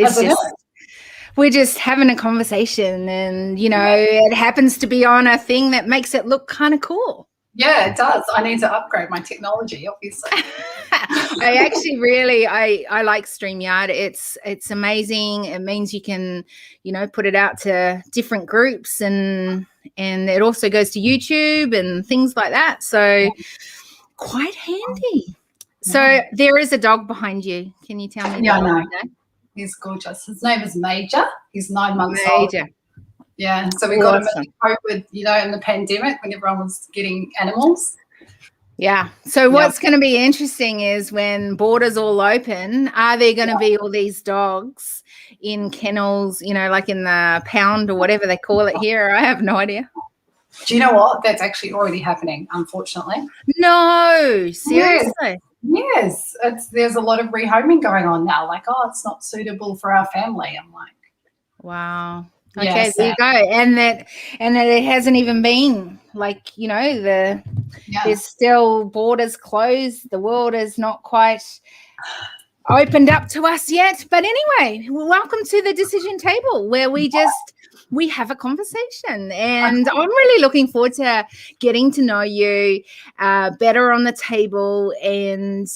It's just, we're just having a conversation, and, you know, it happens to be on a thing that makes it look kind of cool. Yeah, it does. I need to upgrade my technology, obviously. I actually really, I like StreamYard. It's amazing. It means you can, you know, put it out to different groups, and it also goes to YouTube and things like that. So quite handy. So there is a dog behind you. Can you tell me? Yeah, I know. He's gorgeous. His name is Major. He's 9 months old. Yeah, so we got him in COVID, you know, in the pandemic when everyone was getting animals. Yeah. So what's going to be interesting is when borders all open, are there going to be all these dogs in kennels, you know, like in the pound or whatever they call it here? I have no idea. Do you know what? That's actually already happening, unfortunately. No, seriously? Yes. There's a lot of rehoming going on now. Like, oh, it's not suitable for our family. I'm like, wow. Okay, there you go. And that it hasn't even been like, you know, there's still borders closed. The world is not quite opened up to us yet. But anyway, welcome to the decision table, where we have a conversation, and I'm really looking forward to getting to know you better on the table. And,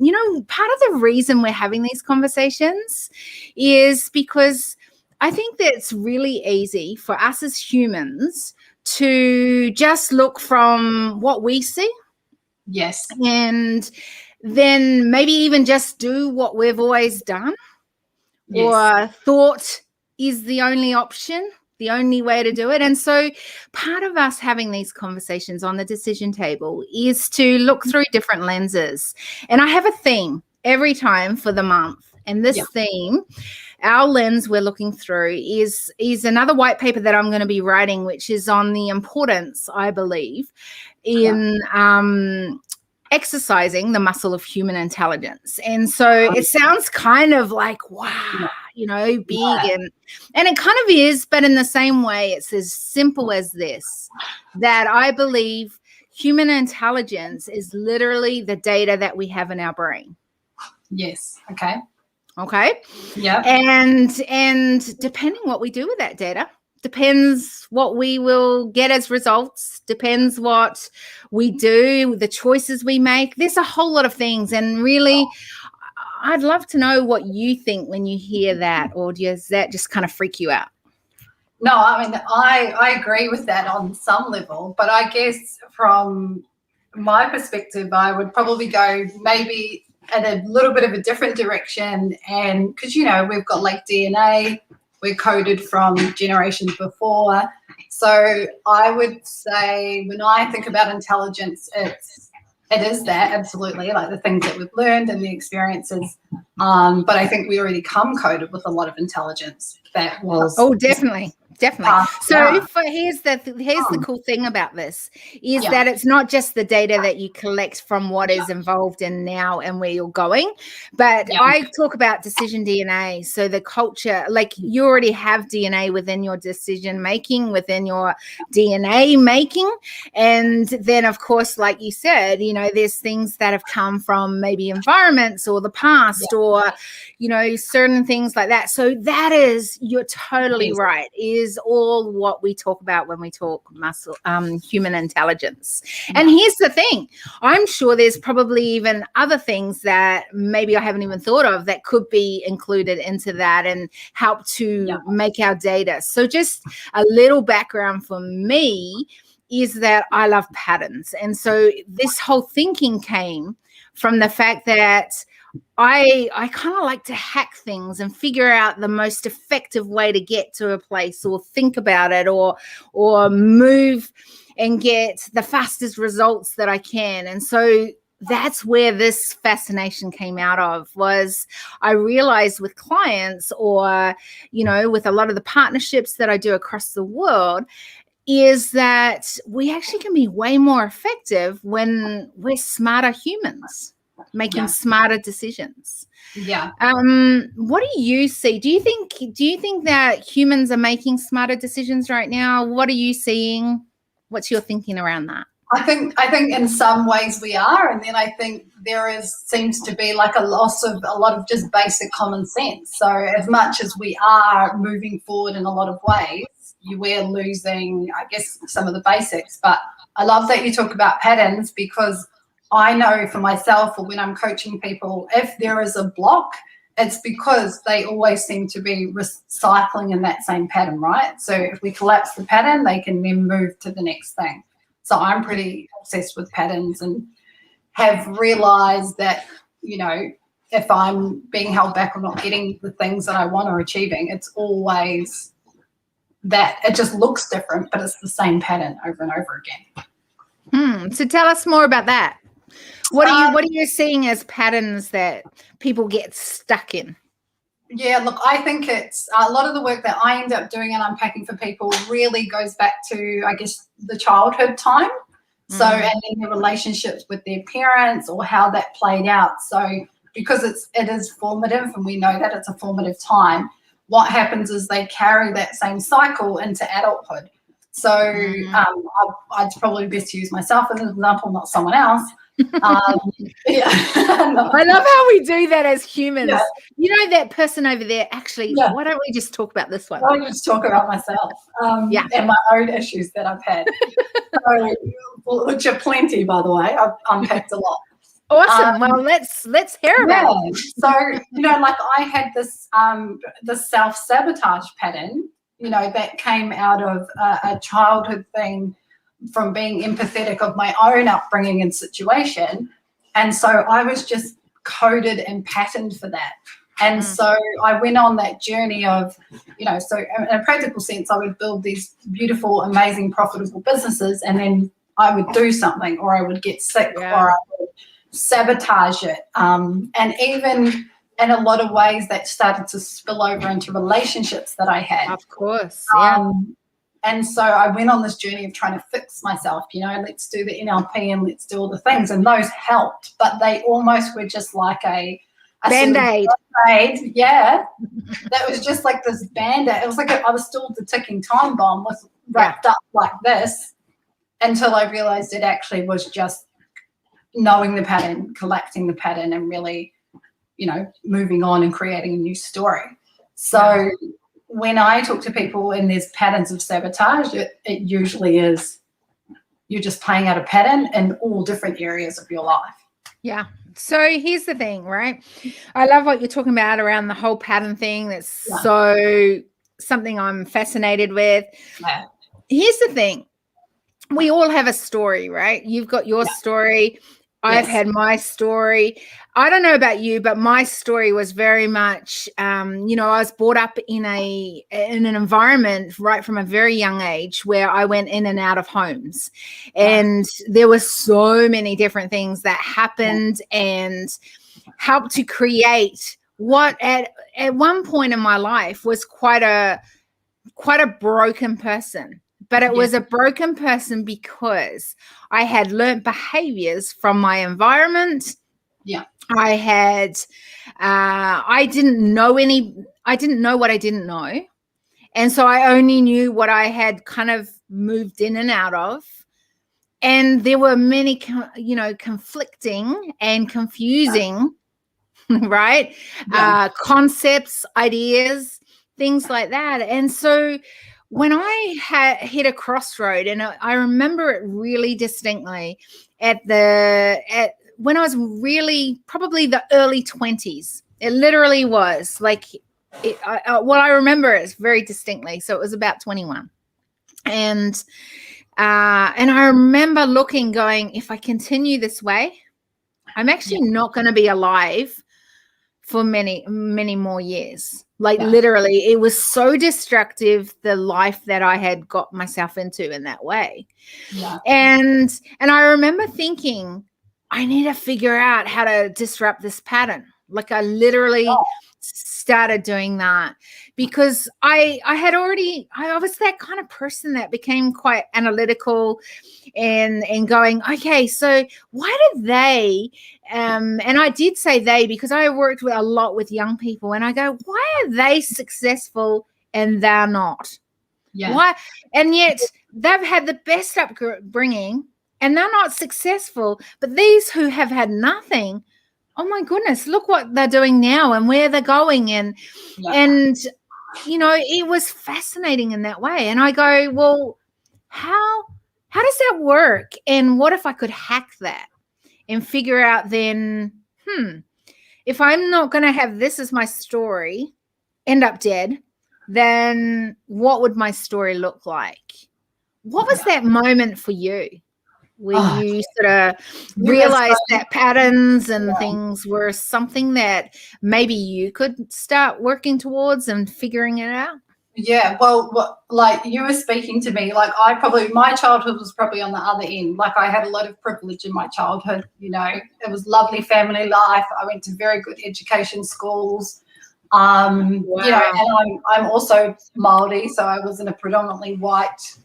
you know, part of the reason we're having these conversations is because I think that it's really easy for us as humans to just look from what we see. Yes. And then maybe even just do what we've always done or thought is the only option, the only way to do it. And so part of us having these conversations on the decision table is to look through different lenses. And I have a theme every time for the month. And this theme, our lens we're looking through is another white paper that I'm going to be writing, which is on the importance, I believe, in exercising the muscle of human intelligence. And so it sounds kind of like, wow, you know, big, and it kind of is, but in the same way, it's as simple as this, that I believe human intelligence is literally the data that we have in our brain. Yes. Okay. Okay. Yeah. And depending what we do with that data, depends what we will get as results, depends what we do, the choices we make. There's a whole lot of things. And really, I'd love to know what you think when you hear that, or does that just kind of freak you out? No, I mean, I agree with that on some level, but I guess from my perspective, I would probably go maybe at a little bit of a different direction. And because, you know, we've got like DNA, we're coded from generations before. So I would say when I think about intelligence, it is that, absolutely, like the things that we've learned and the experiences. But I think we already come coded with a lot of intelligence that was definitely. So here's the cool thing about this is that it's not just the data that you collect from what is involved in now and where you're going, but I talk about decision DNA. So the culture, like you already have DNA within your decision making, within your DNA making. And then of course, like you said, you know, there's things that have come from maybe environments or the past or, you know, certain things like that. So that is, you're totally right, is all what we talk about when we talk muscle, human intelligence. And here's the thing, I'm sure there's probably even other things that maybe I haven't even thought of that could be included into that and help to make our data. So just a little background for me is that I love patterns. And so this whole thinking came from the fact that I kind of like to hack things and figure out the most effective way to get to a place or think about it or move and get the fastest results that I can. And so that's where this fascination came out of, was I realized with clients or, you know, with a lot of the partnerships that I do across the world, is that we actually can be way more effective when we're smarter humans making smarter decisions. What do you see? Do you think that humans are making smarter decisions right now? What are you seeing? What's your thinking around that? I think in some ways we are, and then I think there seems to be like a loss of a lot of just basic common sense. So as much as we are moving forward in a lot of ways, we're losing, I guess, some of the basics. But I love that you talk about patterns, because I know for myself, or when I'm coaching people, if there is a block, it's because they always seem to be recycling in that same pattern, right? So if we collapse the pattern, they can then move to the next thing. So I'm pretty obsessed with patterns, and have realized that, you know, if I'm being held back or not getting the things that I want or achieving, it's always that it just looks different, but it's the same pattern over and over again. So tell us more about that. What are you seeing as patterns that people get stuck in? Yeah, look, I think it's a lot of the work that I end up doing and unpacking for people really goes back to, I guess, the childhood time. So, and then the relationships with their parents, or how that played out. So, because it is formative, and we know that it's a formative time, what happens is they carry that same cycle into adulthood. So, I'd probably best use myself as an example, not someone else. Yeah. I love how we do that as humans. Yeah. You know, that person over there, actually, why don't we just talk about this one? I'll just talk about myself and my own issues that I've had, which are plenty, by the way. I've unpacked a lot. Awesome. Well, let's hear about it. So, you know, like I had this self-sabotage pattern, you know, that came out of a childhood thing, from being empathetic of my own upbringing and situation. And so I was just coded and patterned for that. And so I went on that journey of, you know, so in a practical sense, I would build these beautiful, amazing, profitable businesses, and then I would do something, or I would get sick, or I would sabotage it. And even in a lot of ways that started to spill over into relationships that I had. Of course, and so I went on this journey of trying to fix myself, you know, let's do the NLP and let's do all the things. And those helped, but they almost were just like a Band-Aid. Yeah. That was just like this Band-Aid. It was like I was still the ticking time bomb, was wrapped up like this, until I realized it actually was just knowing the pattern, collecting the pattern, and really, you know, moving on and creating a new story. So when I talk to people and there's patterns of sabotage, it usually is you're just playing out a pattern in all different areas of your life. Yeah. So here's the thing, right? I love what you're talking about around the whole pattern thing. That's so something I'm fascinated with. Yeah. Here's the thing. We all have a story, right? You've got your story. I've had my story. I don't know about you, but my story was very much, you know, I was brought up in an environment right from a very young age where I went in and out of homes, and there were so many different things that happened and helped to create what at one point in my life was quite a broken person. But it was a broken person because I had learnt behaviors from my environment. Yeah. I didn't know what I didn't know. And so I only knew what I had kind of moved in and out of. And there were many, you know, conflicting and confusing, right? Concepts, ideas, things like that. And so when I hit a crossroad, and I remember it really distinctly when I was really probably the early 20s, it literally was like, I remember it very distinctly. So it was about 21. And I remember looking, going, if I continue this way, I'm actually not going to be alive for many, many more years. Like literally, it was so destructive, the life that I had got myself into in that way. Yeah. And I remember thinking, I need to figure out how to disrupt this pattern. Like I literally started doing that because I was that kind of person that became quite analytical and going, okay, so why did they, and I did say they because I worked a lot with young people, and I go, why are they successful and they're not? Yeah. Why? And yet they've had the best upbringing and they're not successful. But these who have had nothing, oh my goodness, look what they're doing now and where they're going. And you know, it was fascinating in that way. And I go, well, how does that work? And what if I could hack that and figure out then, if I'm not going to have this as my story, end up dead, then what would my story look like? What was that moment for you where you sort of realized that patterns and things were something that maybe you could start working towards and figuring it out? Yeah, well, like you were speaking to me, like my childhood was probably on the other end. Like I had a lot of privilege in my childhood, you know, it was lovely family life. I went to very good education schools. You know, and I'm also Māori, so I was in a predominantly white,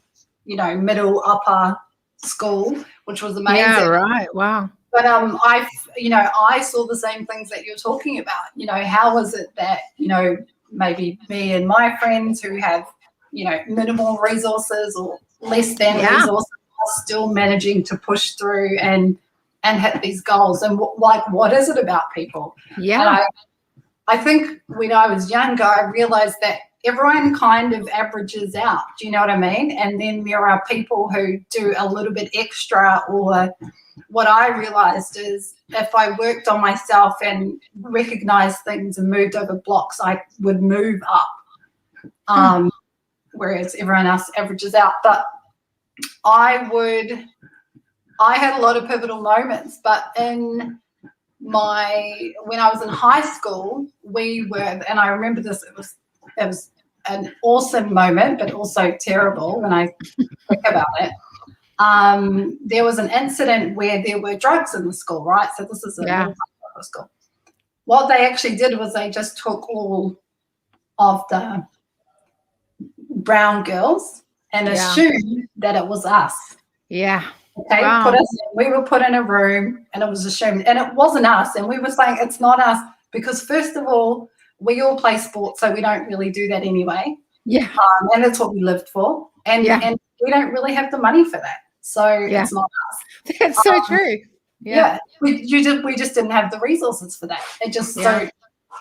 you know, middle upper school, which was amazing. Yeah, right. Wow. But I saw the same things that you're talking about. You know, how was it that, you know, maybe me and my friends who have, you know, minimal resources or less than resources are still managing to push through and hit these goals? And what is it about people? Yeah. And I think when I was younger, I realized that everyone kind of averages out. Do you know what I mean? And then there are people who do a little bit extra, or what I realized is if I worked on myself and recognized things and moved over blocks, I would move up, whereas everyone else averages out. But I had a lot of pivotal moments, but when I was in high school, and I remember this, it was an awesome moment, but also terrible when I think about it. There was an incident where there were drugs in the school, right? So this is a school. What they actually did was they just took all of the brown girls and assumed that it was us. Yeah. Okay, we were put in a room and it was assumed, and it wasn't us. And we were saying it's not us because, first of all, we all play sports, so we don't really do that anyway. Yeah. And that's what we lived for. And we don't really have the money for that. So it's not us. That's so true. Yeah. We just didn't have the resources for that. It just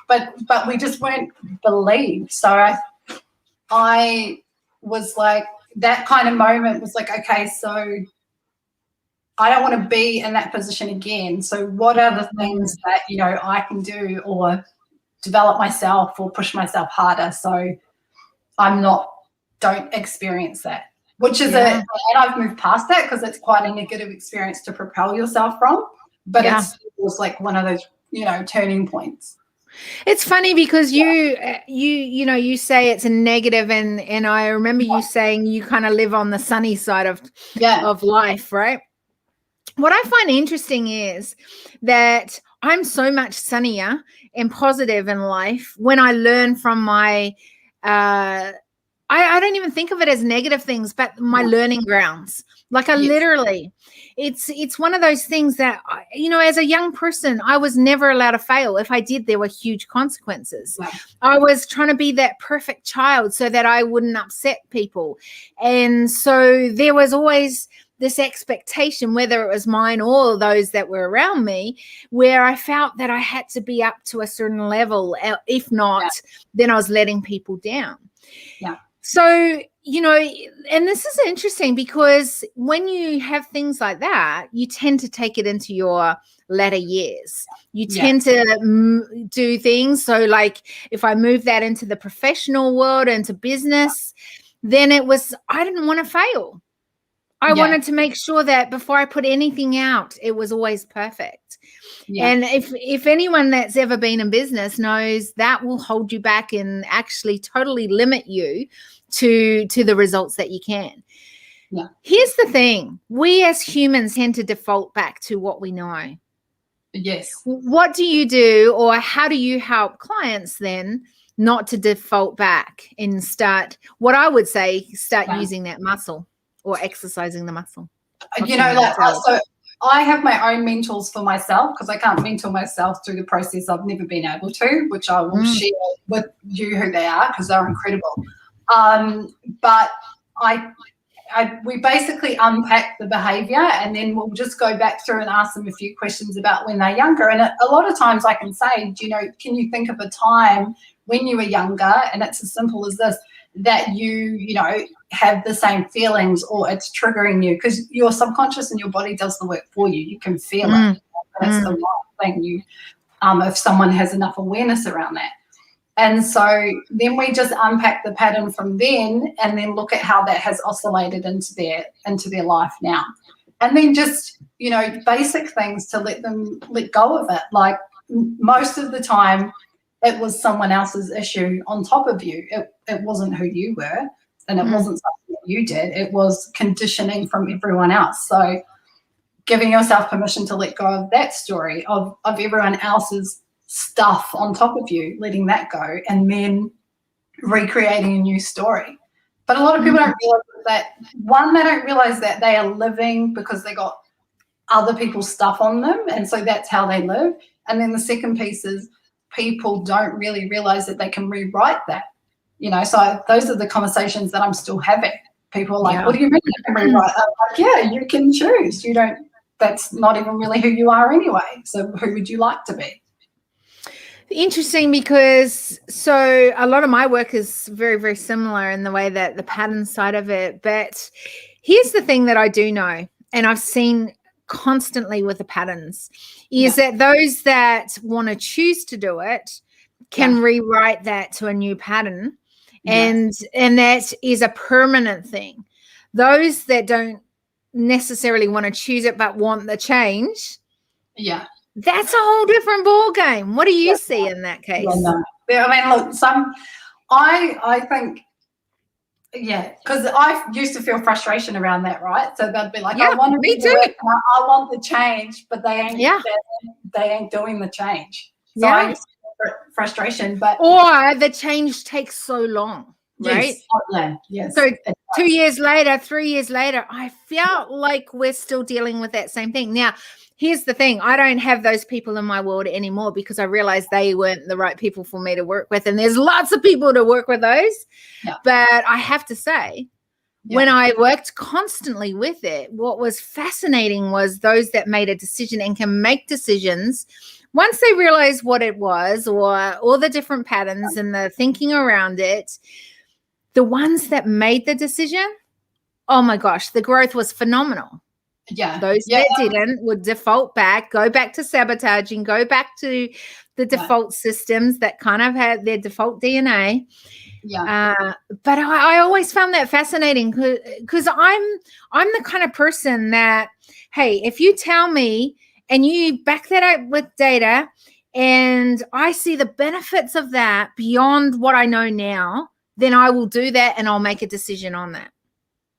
but we just weren't believed. So I was like, that kind of moment was like, okay, so I don't want to be in that position again. So what are the things that, you know, I can do or develop myself or push myself harder so don't experience that, which is and I've moved past that because it's quite a negative experience to propel yourself from, but it was like one of those, you know, turning points. It's funny because you know, you say it's a negative, and I remember you saying you kind of live on the sunny side of life, right? What I find interesting is that I'm so much sunnier and positive in life when I learn from my I don't even think of it as negative things, but my learning grounds. Like I literally, it's one of those things that, you know, as a young person, I was never allowed to fail. If I did, there were huge consequences. Yeah. I was trying to be that perfect child so that I wouldn't upset people. And so there was always this expectation, whether it was mine or those that were around me, where I felt that I had to be up to a certain level. If not, then I was letting people down. Yeah. So, you know, and this is interesting because when you have things like that, you tend to take it into your latter years. You tend to do things. So like if I move that into the professional world, into business, then I didn't want to fail. I wanted to make sure that before I put anything out, it was always perfect. Yeah. And if anyone that's ever been in business knows, that will hold you back and actually totally limit you to the results that you can. Yeah. Here's the thing. We as humans tend to default back to what we know. Yes. What do you do, or how do you help clients then not to default back and start using that muscle or exercising the muscle? You know, like, so I have my own mentors for myself because I can't mentor myself through the process. I've never been able to, which I will share with you who they are because they're incredible. But we basically unpack the behavior, and then we'll just go back through and ask them a few questions about when they're younger. And a lot of times I can say, can you think of a time when you were younger, and it's as simple as this, that you have the same feelings, or it's triggering you, because your subconscious and your body does the work for you. You can feel it. That's the right thing. If someone has enough awareness around that. And so then we just unpack the pattern from then, and then look at how that has oscillated into their life now. And then just, basic things to let them let go of it. Like, most of the time it was someone else's issue on top of you. It wasn't who you were, and it wasn't something that you did. It was conditioning from everyone else. So giving yourself permission to let go of that story, of everyone else's stuff on top of you, letting that go, and then recreating a new story. But a lot of people don't realize that, one, they don't realize that they are living because they got other people's stuff on them, and so that's how they live. And then the second piece is, people don't really realize that they can rewrite that. So those are the conversations that I'm still having. People are like, what do you mean you can rewrite? I'm like, yeah, you can choose. That's not even really who you are anyway. So who would you like to be? Interesting, because so a lot of my work is very, very similar in the way that the pattern side of it. But here's the thing that I do know, and I've seen constantly with the patterns, is that those that want to choose to do it can rewrite that to a new pattern, and that is a permanent thing. Those that don't necessarily want to choose it but want the change, that's a whole different ball game. What do you see in that case? Look, I think, because I used to feel frustration around that, right? So they'd be like, I want to do it, I want the change, but they ain't doing the change. So I used to feel frustration, or the change takes so long, right? Yes. So 2 years later, 3 years later, I felt like we're still dealing with that same thing. Now, here's the thing. I don't have those people in my world anymore, because I realized they weren't the right people for me to work with. And there's lots of people to work with those. But I have to say, when I worked constantly with it, what was fascinating was those that made a decision and can make decisions once they realize what it was, or all the different patterns and the thinking around it. The ones that made the decision, oh my gosh, the growth was phenomenal. Those that didn't would default back, go back to sabotaging, go back to the default systems that kind of had their default DNA. But I always found that fascinating, because I'm the kind of person that, hey, if you tell me and you back that up with data, and I see the benefits of that beyond what I know now, then I will do that, and I'll make a decision on that.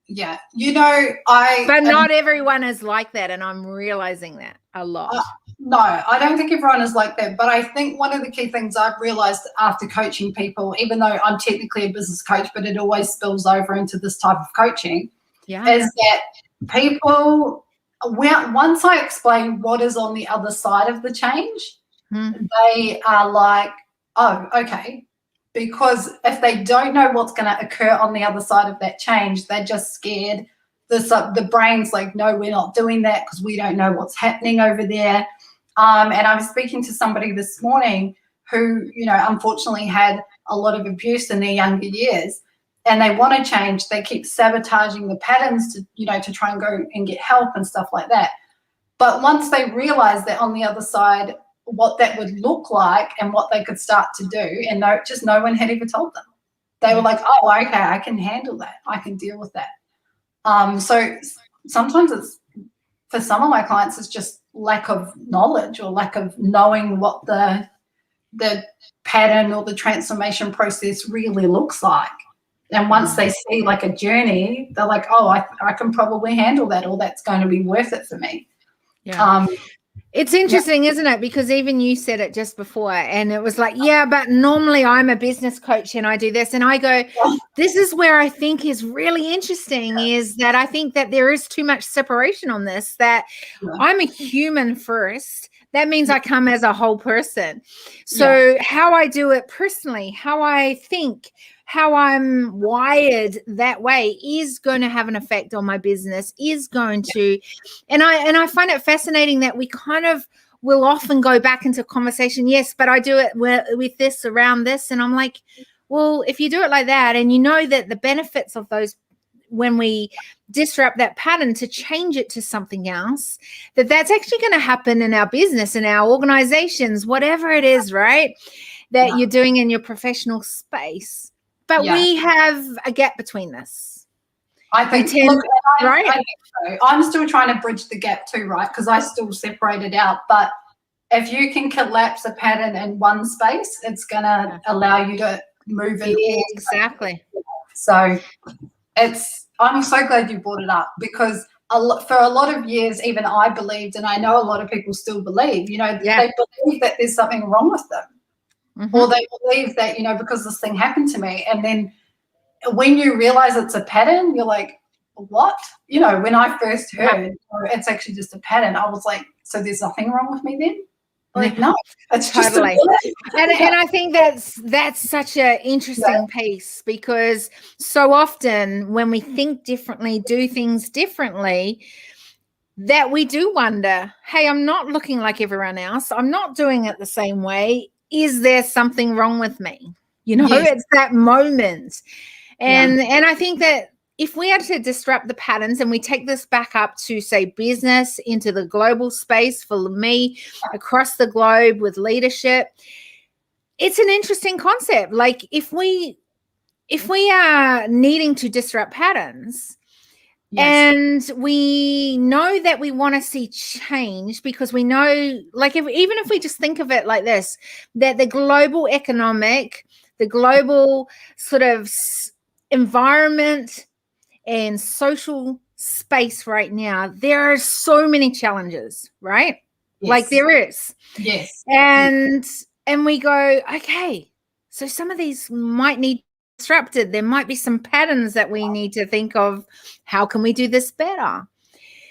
But not everyone is like that, and I'm realizing that a lot. No, I don't think everyone is like that. But I think one of the key things I've realized after coaching people, even though I'm technically a business coach, but it always spills over into this type of coaching, is that people, once I explain what is on the other side of the change, they are like, oh, okay. Because if they don't know what's going to occur on the other side of that change, they're just scared. The brain's like, no, we're not doing that because we don't know what's happening over there. And I was speaking to somebody this morning who, unfortunately had a lot of abuse in their younger years, and they want to change. They keep sabotaging the patterns to try and go and get help and stuff like that. But once they realize that on the other side, what that would look like and what they could start to do, and no one had ever told them. They were like, oh, okay, I can handle that. I can deal with that. So sometimes it's, for some of my clients, it's just lack of knowledge or lack of knowing what the pattern or the transformation process really looks like. And once they see like a journey, they're like, oh, I can probably handle that, or that's going to be worth it for me. It's interesting, isn't it? Because even you said it just before, and it was like, but normally I'm a business coach and I do this. And I go, this is where I think is really interesting, is that I think that there is too much separation on this, that I'm a human first, that means I come as a whole person. So how I do it personally, how I think, how I'm wired that way is going to have an effect on my business, is going to, and I find it fascinating that we kind of will often go back into conversation. Yes, but I do it with this around this. And I'm like, well, if you do it like that, and you know that the benefits of those, when we disrupt that pattern to change it to something else, that's actually going to happen in our business, in our organizations, whatever it is, right? That you're doing in your professional space. But we have a gap between this. I think, right? I think so. I'm still trying to bridge the gap too, right? Because I still separate it out. But if you can collapse a pattern in one space, it's going to allow you to move in. Exactly. So I'm so glad you brought it up, because for a lot of years, even I believed, and I know a lot of people still believe, they believe that there's something wrong with them, or they believe that, because this thing happened to me. And then when you realize it's a pattern, you're like, what? When I first heard it's actually just a pattern, I was like, so there's nothing wrong with me then? Like, no, it's totally. And I think that's such an interesting piece, because so often when we think differently, do things differently, that we do wonder, hey, I'm not looking like everyone else. I'm not doing it the same way. Is there something wrong with me? It's that moment. And I think that if we had to disrupt the patterns, and we take this back up to, say, business, into the global space for me, across the globe with leadership, it's an interesting concept. Like, if we are needing to disrupt patterns, and we know that we want to see change, because we know, like, even if we just think of it like this, that the global economic, the global sort of environment and social space right now, there are so many challenges, right? Like, there is. And we go, okay, so some of these might need disrupted. There might be some patterns that we need to think of. How can we do this better?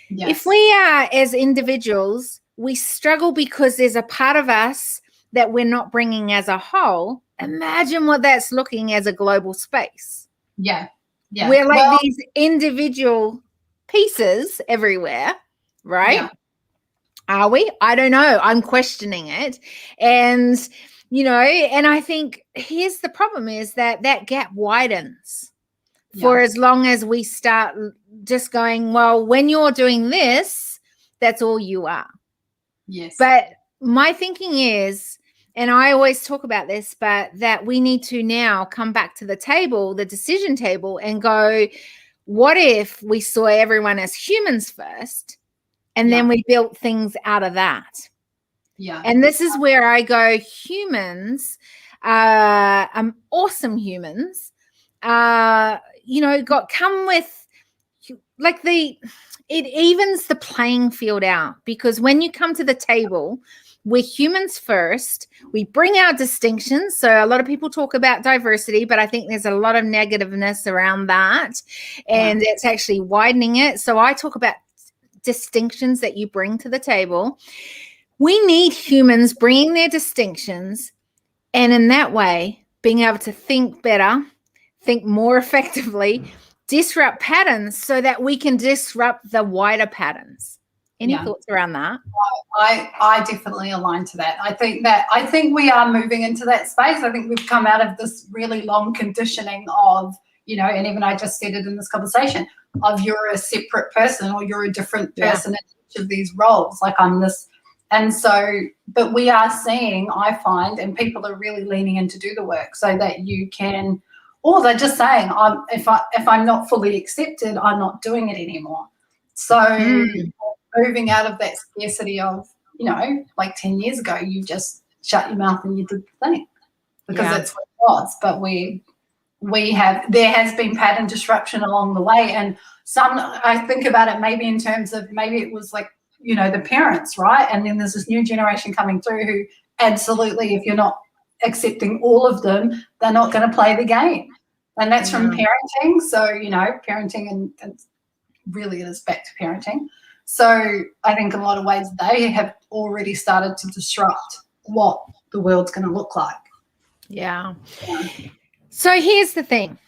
If we are, as individuals, we struggle because there's a part of us that we're not bringing as a whole, imagine what that's looking as a global space. We're like these individual pieces everywhere, right? Are we? I don't know. I'm questioning it. And, and I think here's the problem, is that gap widens for as long as we start just going, well, when you're doing this, that's all you are. But my thinking is, and I always talk about this, but that we need to now come back to the table, the decision table, and go, what if we saw everyone as humans first, and then we built things out of that? And this is where I go, humans, awesome humans, come with, like, it evens the playing field out, because when you come to the table, we're humans first. We bring our distinctions. So a lot of people talk about diversity, but I think there's a lot of negativeness around that, and it's actually widening it. So I talk about distinctions that you bring to the table. We need humans bringing their distinctions, and in that way, being able to think better, think more effectively, disrupt patterns so that we can disrupt the wider patterns. Any thoughts around that? I definitely align to that. I think we are moving into that space. I think we've come out of this really long conditioning of, and even I just said it in this conversation, of you're a separate person, or you're a different person in each of these roles. Like, I'm this. And so, but we are seeing, I find, and people are really leaning in to do the work so that you can, or they're just saying, if I'm not fully accepted, I'm not doing it anymore. So moving out of that scarcity of, like 10 years ago, you just shut your mouth and you did the thing, because that's what it was. But there has been pattern disruption along the way. And I think about it maybe in terms of, maybe it was like, the parents, right? And then there's this new generation coming through who absolutely, if you're not accepting all of them, they're not going to play the game. And that's from parenting. So, parenting, and really it is back to parenting. So I think in a lot of ways they have already started to disrupt what the world's going to look like. Yeah. So here's the thing.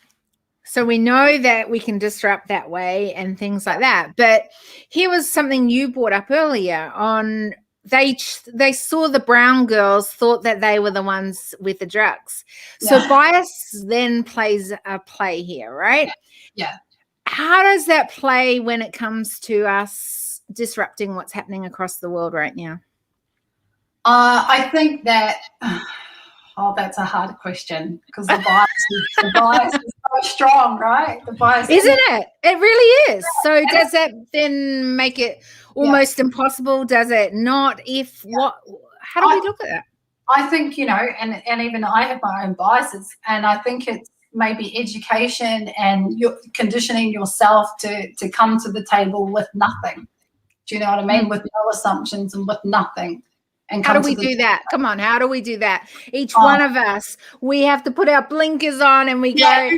So we know that we can disrupt that way and things like that. But here was something you brought up earlier on. They saw the brown girls, thought that they were the ones with the drugs. So bias then plays a play here, right? Yeah. How does that play when it comes to us disrupting what's happening across the world right now? I think that, that's a hard question because the bias is so strong, right? The bias, isn't it? It really is. So does that then make it almost impossible? Does it not? How do we look at that? I think, and even I have my own biases, and I think it's maybe education and you're conditioning yourself to come to the table with nothing. Do you know what I mean? With no assumptions and with nothing. And how do we do that? Come on, how do we do that? Each one of us, we have to put our blinkers on and we go,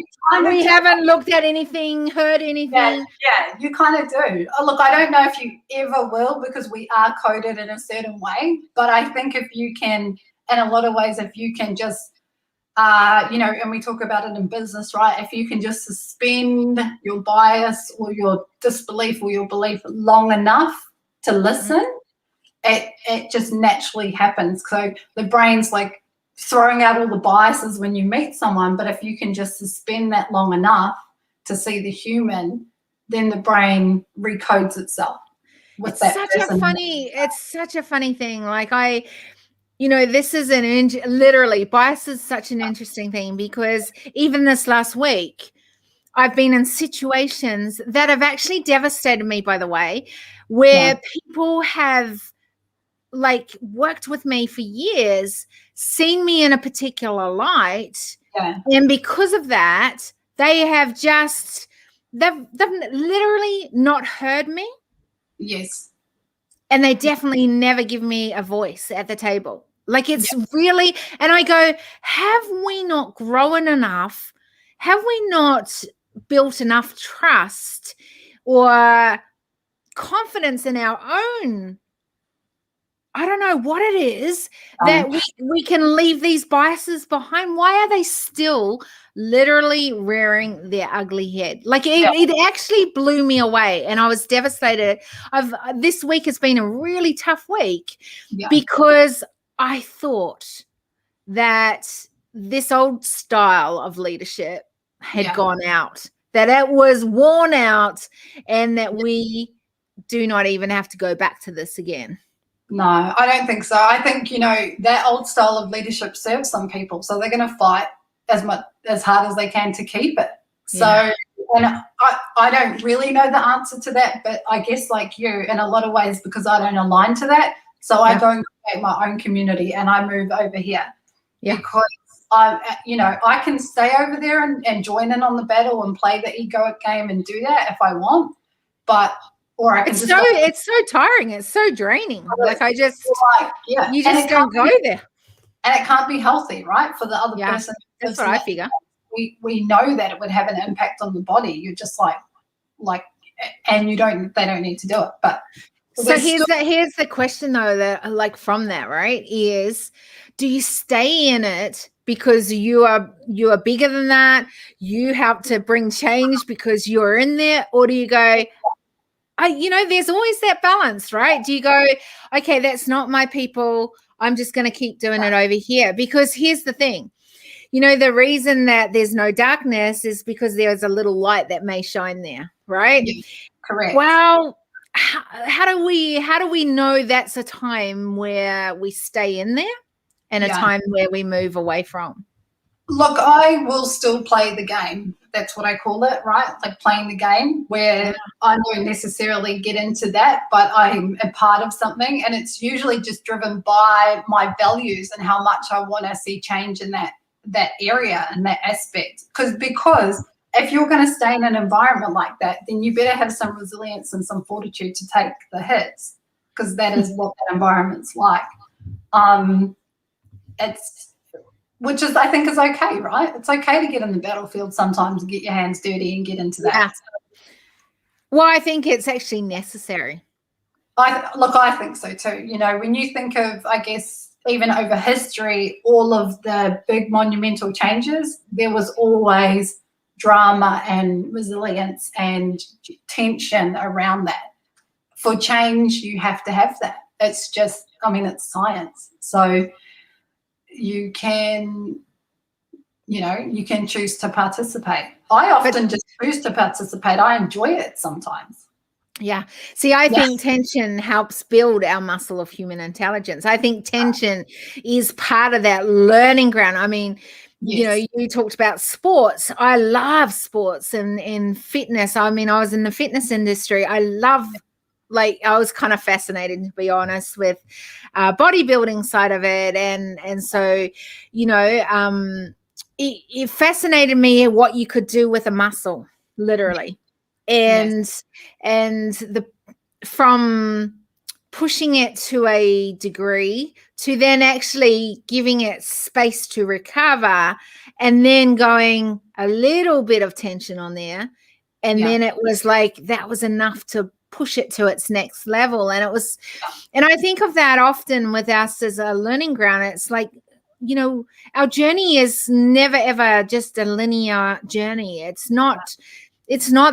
we haven't looked at anything, heard anything. Yeah, you kind of do. Look, I don't know if you ever will because we are coded in a certain way, but I think if you can, in a lot of ways, if you can just, and we talk about it in business, right? If you can just suspend your bias or your disbelief or your belief long enough to listen, it just naturally happens. So the brain's like throwing out all the biases when you meet someone, but if you can just suspend that long enough to see the human, then the brain recodes itself with that person. It's such a funny thing. Like this is literally bias is such an interesting thing because even this last week, I've been in situations that have actually devastated me, by the way, where people have worked with me for years, seen me in a particular light. Yeah. And because of that, they have they've literally not heard me. Yes. And they definitely never give me a voice at the table. It's really, and I go, have we not grown enough? Have we not built enough trust or confidence in our own? I don't know what it is that we can leave these biases behind. Why are they still literally rearing their ugly head? It actually blew me away and I was devastated. This week has been a really tough week because I thought that this old style of leadership had gone out, that it was worn out and that we do not even have to go back to this again. No, I don't think so. I think, that old style of leadership serves some people. So they're going to fight as hard as they can to keep it. So, and I don't really know the answer to that, but I guess like you in a lot of ways, because I don't align to that. So I go and create my own community and I move over here because I can stay over there and join in on the battle and play the egoic game and do that if I want, or I can it's so tiring. It's so draining. You just don't go there. And it can't be healthy, right? For the other person. That's what I figure. We know that it would have an impact on the body. You're just and they don't need to do it. But so here's the question though, that from that, right, is do you stay in it because you are bigger than that? You help to bring change because you're in there, or do you go, there's always that balance, right? Do you go, okay, that's not my people, I'm just going to keep doing it over here? Because here's the thing, the reason that there's no darkness is because there's a little light that may shine there, right? Yeah, correct. Well, how do we know that's a time where we stay in there and a time where we move away from? Look, I will still play the game. That's what I call it, right? Like playing the game, where I don't necessarily get into that, but I'm a part of something, and it's usually just driven by my values and how much I want to see change in that area and that aspect. Because if you're going to stay in an environment like that, then you better have some resilience and some fortitude to take the hits, because that is what that environment's like. Which is, I think, is okay, right? It's okay to get in the battlefield sometimes and get your hands dirty and get into that. Yeah. Well, I think it's actually necessary. I think so too. You know, when you think of, I guess, even over history, all of the big monumental changes, there was always drama and resilience and tension around that. For change, you have to have that. It's just, I mean, it's science. So you can, you know, you can choose to participate. I often just choose to participate. I enjoy it sometimes. Yeah. See, I think tension helps build our muscle of human intelligence. I think tension is part of that learning ground. I mean, you know, you talked about sports. I love sports and fitness. I mean, I was in the fitness industry. I love, like, I was kind of fascinated, to be honest, with bodybuilding side of it. And so, you know, it fascinated me what you could do with a muscle, literally. And the from pushing it to a degree to then actually giving it space to recover, and then going a little bit of tension on there, and then it was like that was enough to push it to its next level. And it was, and I think of that often with us as a learning ground. It's like, you know, our journey is never ever just a linear journey. It's not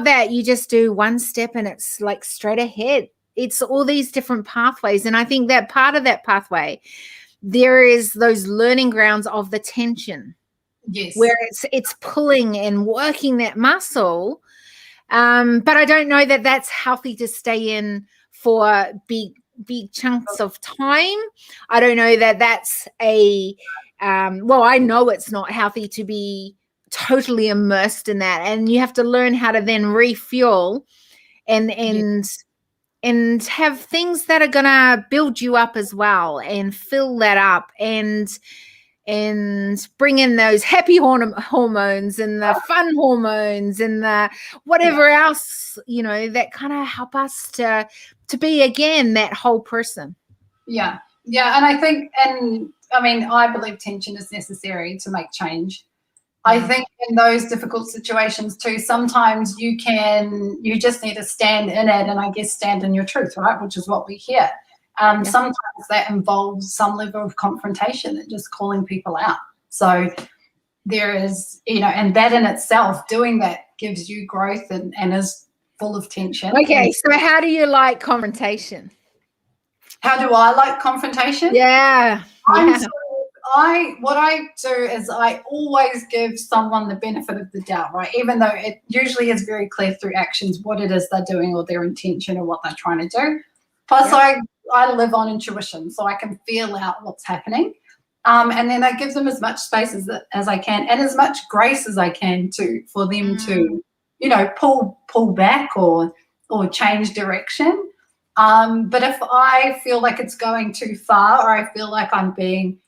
that you just do one step and it's like straight ahead. It's all these different pathways. And I think that part of that pathway, there is those learning grounds of the tension. Yes. Where it's pulling and working that muscle. But I don't know that that's healthy to stay in for big chunks of time. I don't know that that's a, well, I know it's not healthy to be totally immersed in that, and you have to learn how to then refuel and have things that are gonna build you up as well, and fill that up, and bring in those happy hormones and the fun hormones and the whatever else, you know, that kind of help us to be again that whole person. And I think, and I mean, I believe tension is necessary to make change. I think in those difficult situations too, sometimes you just need to stand in it, and I guess stand in your truth, right? Which is what we hear. Sometimes that involves some level of confrontation and just calling people out. So there is, you know, and that in itself, doing that gives you growth and is full of tension. Okay, so how do you like confrontation? How do I like confrontation? What I do is I always give someone the benefit of the doubt, right? Even though it usually is very clear through actions what it is they're doing or their intention or what they're trying to do. Plus, I live on intuition, so I can feel out what's happening. And then I give them as much space as I can, and as much grace as I can for them to, you know, pull back or change direction. But if I feel like it's going too far, or I feel like I'm being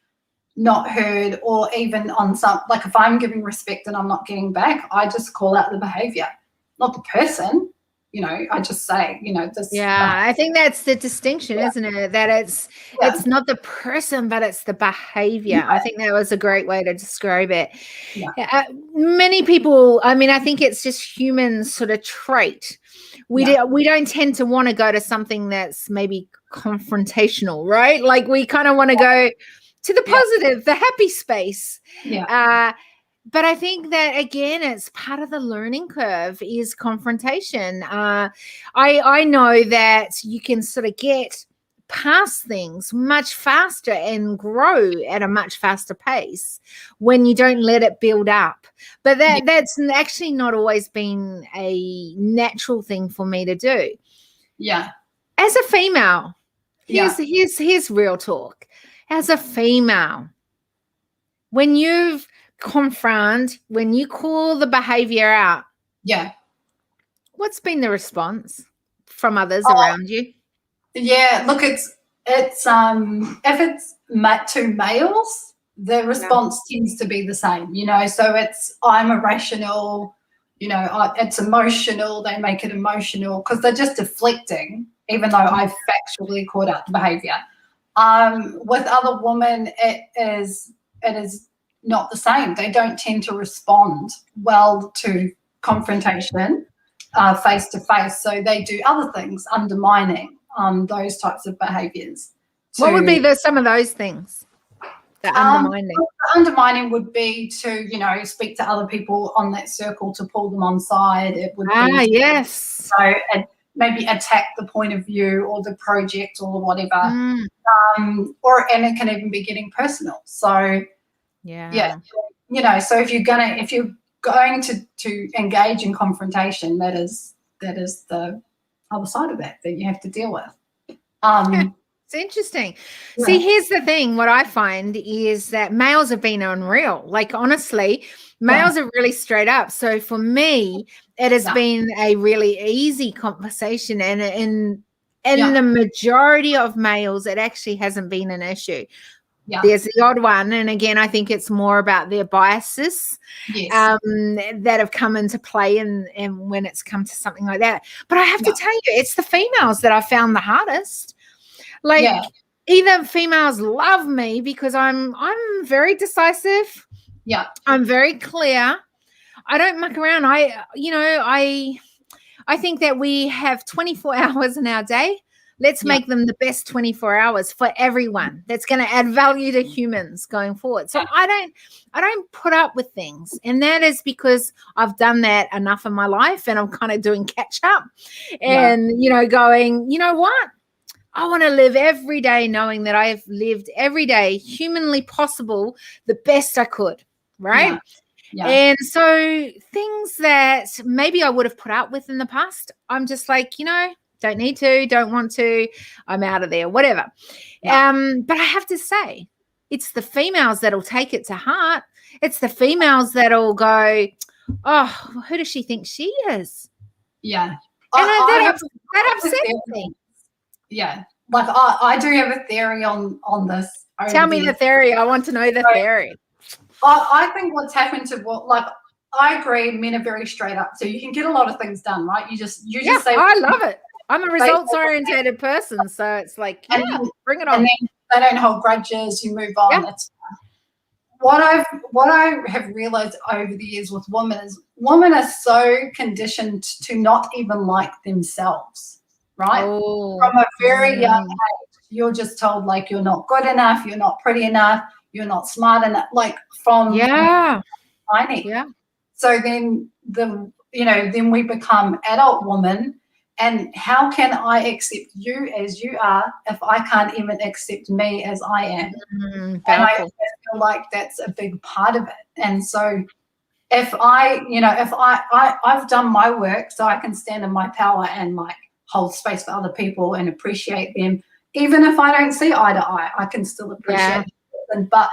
not heard, or even on some, like if I'm giving respect and I'm not getting back, I just call out the behavior, not the person. You know, I just say, you know, this. I think that's the distinction, isn't it? That it's not the person, but it's the behavior. I think that was a great way to describe it. Many people, I mean, I think it's just human sort of trait. We don't tend to want to go to something that's maybe confrontational, right? Like we kind of want to go to the positive, the happy space. But I think that, again, it's part of the learning curve is confrontation. I know that you can sort of get past things much faster and grow at a much faster pace when you don't let it build up. But that's actually not always been a natural thing for me to do. As a female, here's real talk. As a female, when you confront, when you call the behavior out, what's been the response from others around you? Look, it's if it's two males, the response tends to be the same, you know. So it's, I'm irrational, you know, it's emotional. They make it emotional because they're just deflecting, even though I've factually called out the behavior. With other women, it is not the same. They don't tend to respond well to confrontation face to face. So they do other things, undermining, those types of behaviors. What would be some of those things? The undermining. Undermining would be to, speak to other people on that circle to pull them on side. It would be yes. And maybe attack the point of view or the project or whatever. And it can even be getting personal. So so if you're going to engage in confrontation, that is the other side of that you have to deal with. It's interesting. Yeah. See, here's the thing. What I find is that males have been unreal. Like, honestly, males are really straight up. So for me, it has been a really easy conversation. And in the majority of males, it actually hasn't been an issue. Yeah. There's the odd one. And again, I think it's more about their biases that have come into play and when it's come to something like that. But I have to tell you, it's the females that I found the hardest. Like, either females love me because I'm very decisive. Yeah. I'm very clear. I don't muck around. I think that we have 24 hours in our day. Let's make them the best 24 hours for everyone. That's going to add value to humans going forward. So I don't put up with things. And that is because I've done that enough in my life and I'm kind of doing catch up and, going, you know what? I want to live every day knowing that I have lived every day humanly possible the best I could, right? Yeah. And so things that maybe I would have put up with in the past, I'm just like, don't need to, don't want to, I'm out of there, whatever. Yeah. But I have to say, it's the females that'll take it to heart. It's the females that'll go, oh, who does she think she is? Yeah. And that upsets me. Yeah, like I do have a theory on this. Tell me the theory. I want to know the theory. I think what's happened to I agree, men are very straight up, so you can get a lot of things done, right? You just say. I love it. I'm a results oriented person, so it's like, bring it on. And then they don't hold grudges. You move on. It's what I have realized over the years with women is women are so conditioned to not even like themselves. Right? Oh, from a very young age, you're just told like you're not good enough, you're not pretty enough, you're not smart enough, like from tiny. Yeah. So then then we become adult women, and how can I accept you as you are if I can't even accept me as I am? And I feel like that's a big part of it. And so if I've done my work so I can stand in my power and like hold space for other people and appreciate them. Even if I don't see eye to eye, I can still appreciate them. But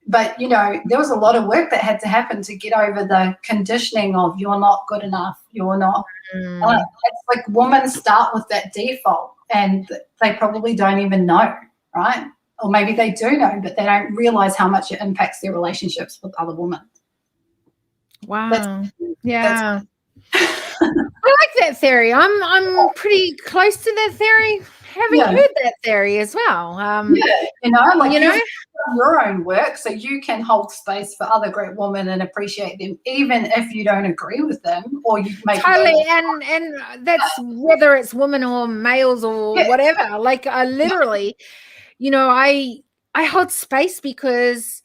there was a lot of work that had to happen to get over the conditioning of you're not good enough, you're not. It's like women start with that default and they probably don't even know, right? Or maybe they do know, but they don't realize how much it impacts their relationships with other women. Wow. I like that theory. I'm pretty close to that theory. Having heard that theory as well. You've done your own work, so you can hold space for other great women and appreciate them, even if you don't agree with them, or you make totally. And that's whether it's women or males or whatever. Like I literally, I hold space because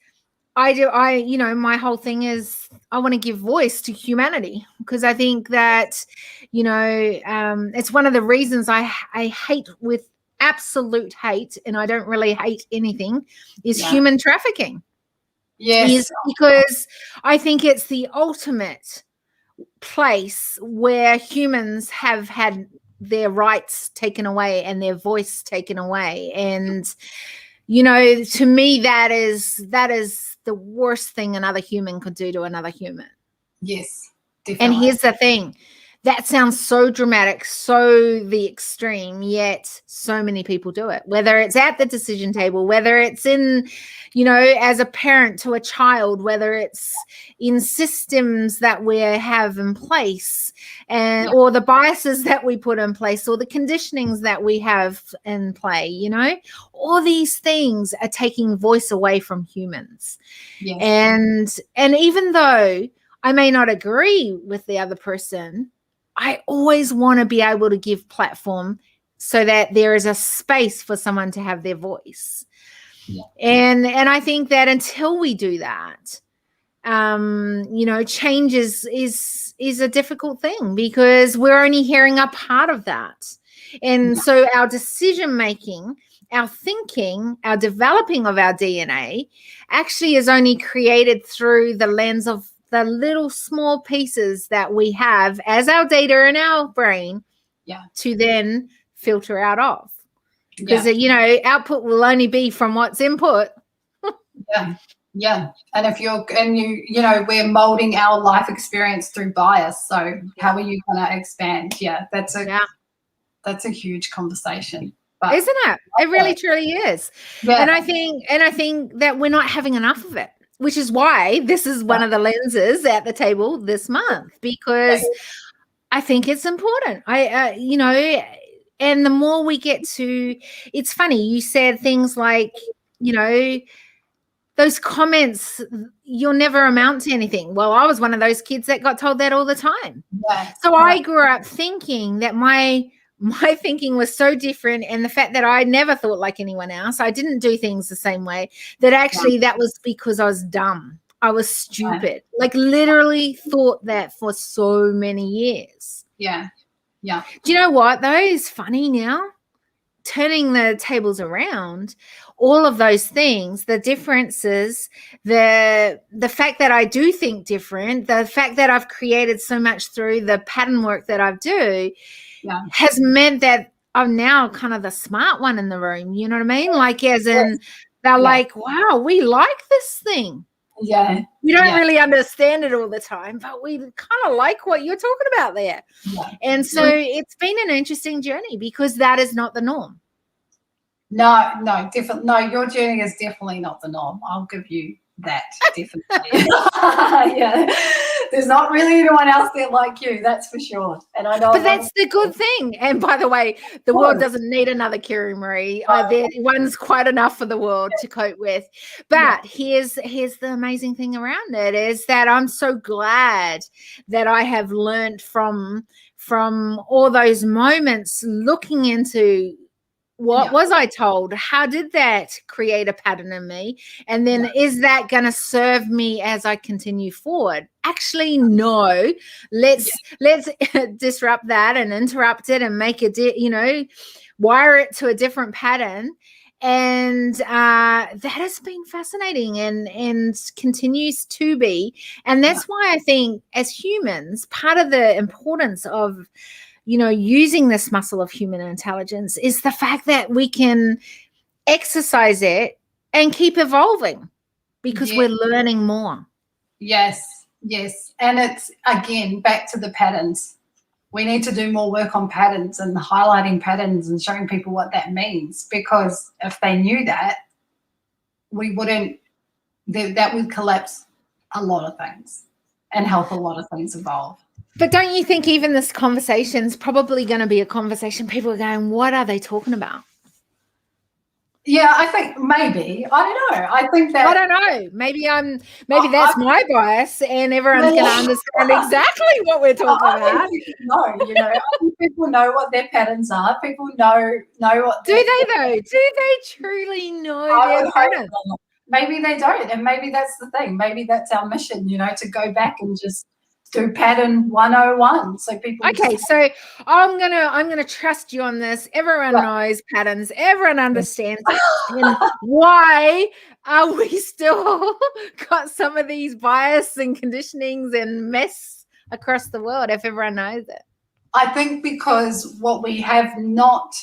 my whole thing is I want to give voice to humanity because I think that, it's one of the reasons I hate with absolute hate, and I don't really hate anything, is human trafficking. Yes. Is because I think it's the ultimate place where humans have had their rights taken away and their voice taken away. And, to me, that is the worst thing another human could do to another human. Yes, definitely. And here's the thing. That sounds so dramatic, so the extreme, yet so many people do it, whether it's at the decision table, whether it's in, as a parent to a child, whether it's in systems that we have in place or the biases that we put in place or the conditionings that we have in play, all these things are taking voice away from humans. Yes. And even though I may not agree with the other person, I always want to be able to give platform so that there is a space for someone to have their voice. Yeah. And I think that until we do that, change is a difficult thing, because we're only hearing a part of that. And so our decision making, our thinking, our developing of our DNA actually is only created through the lens of the little small pieces that we have as our data in our brain to then filter out of. Because, output will only be from what's input. Yeah. And we're molding our life experience through bias. So how are you going to expand? Yeah, that's a huge conversation. But isn't it? It really truly is. Yeah. And I think that we're not having enough of it, which is why this is one of the lenses at the table this month, because I think it's important. And the more we get to, it's funny, you said things like, those comments, you'll never amount to anything. Well, I was one of those kids that got told that all the time. Yeah. So I grew up thinking that my thinking was so different, and the fact that I never thought like anyone else, I didn't do things the same way, that actually that was because I was dumb. I was stupid. Like literally thought that for so many years. Yeah. Yeah. Do you know what though is funny now? Turning the tables around, all of those things, the differences, the fact that I do think different, the fact that I've created so much through the pattern work that I do has meant that I'm now kind of the smart one in the room. You know what I mean? Like as in they're like, wow, we like this thing. Yeah. We don't really understand it all the time, but we kind of like what you're talking about there. Yeah. And so it's been an interesting journey, because that is not the norm. No, definitely. No, your journey is definitely not the norm. I'll give you that, definitely. Yeah. There's not really anyone else there like you, that's for sure. And I know. But that's the good thing. And by the way, the world doesn't need another Kiri Marie. One's quite enough for the world to cope with. But here's the amazing thing around it, is that I'm so glad that I have learned from all those moments, looking into what was I told? How did that create a pattern in me? And then is that going to serve me as I continue forward? Actually, no. Let's disrupt that and interrupt it and make it, wire it to a different pattern. And that has been fascinating and continues to be. And that's why I think as humans, part of the importance of using this muscle of human intelligence is the fact that we can exercise it and keep evolving, because we're learning more. Yes. And it's, again, back to the patterns. We need to do more work on patterns and highlighting patterns and showing people what that means, because if they knew that, that would collapse a lot of things and help a lot of things evolve. But don't you think even this conversation is probably going to be a conversation people are going, what are they talking about? Yeah, I think maybe. I don't know. I think that. I don't know. Maybe that's my bias, and everyone's going to understand exactly what we're talking about. I think people know what their patterns are. People know what. Do they though? Do they truly know their patterns? Maybe they don't, and maybe that's the thing. Maybe that's our mission. To go back and just do pattern 101, so people. Okay, so I'm gonna trust you on this. Everyone knows patterns. Everyone understands it. And why are we still got some of these bias and conditionings and mess across the world if everyone knows it? I think because what we have not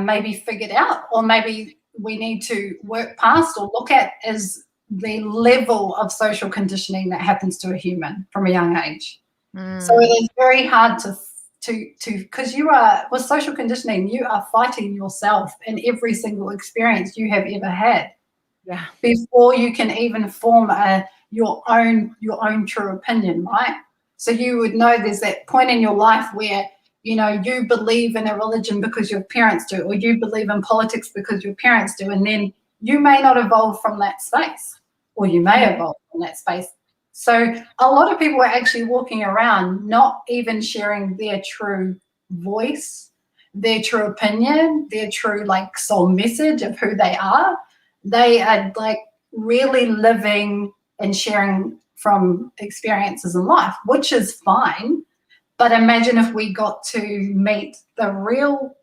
maybe figured out, or maybe we need to work past or look at, is the level of social conditioning that happens to a human from a young age. So it is very hard to because with social conditioning, you are fighting yourself in every single experience you have ever had. Yeah. Before you can even form your own true opinion, right? So you would know there's that point in your life where you believe in a religion because your parents do, or you believe in politics because your parents do, and then you may not evolve from that space. Or you may evolve in that space. So a lot of people are actually walking around not even sharing their true voice, their true opinion, their true like soul message of who they are. They are like really living and sharing from experiences in life, which is fine. But imagine if we got to meet the real.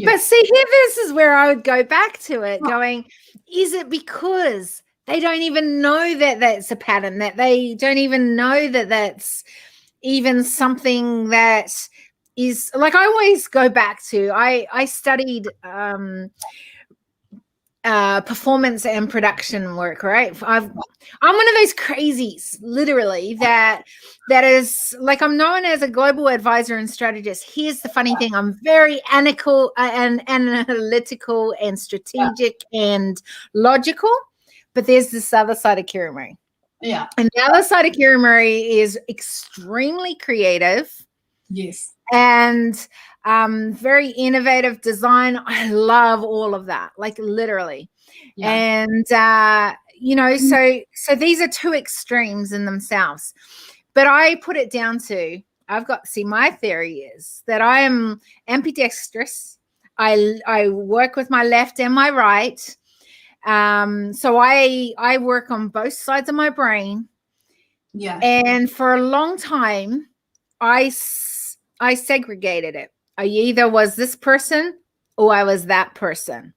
But see, here, this is where I would go back to it, going, is it because they don't even know that that's a pattern, that they don't even know that that's even something that is, like, I always go back to, I studied performance and production work, right? I'm one of those crazies, literally, that is like, I'm known as a global advisor and strategist. Here's the funny thing: I'm very analytical and strategic and logical, but there's this other side of Kira Marie. Yeah. And the other side of Kira Marie is extremely creative. Yes. And very innovative design. I love all of that, like, literally. Yeah. And you know, so these are two extremes in themselves. But I put it down to, my theory is that I am ambidextrous. I work with my left and my right. So I work on both sides of my brain. Yeah. And for a long time, I segregated it. I either was this person or I was that person.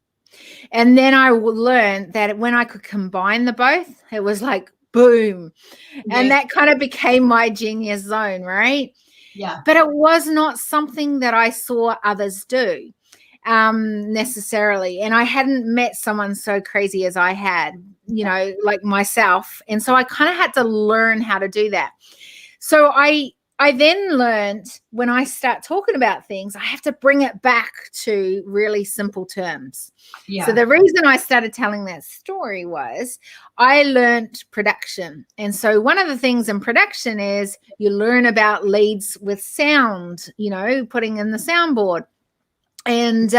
And then I learned that when I could combine the both, it was like, boom. Yeah. And that kind of became my genius zone, right? Yeah. But it was not something that I saw others do necessarily. And I hadn't met someone so crazy as I had, you know, like myself. And so I kind of had to learn how to do that. So I then learned, when I start talking about things, I have to bring it back to really simple terms. Yeah. So the reason I started telling that story was I learned production. And so one of the things in production is you learn about leads with sound, you know, putting in the soundboard. And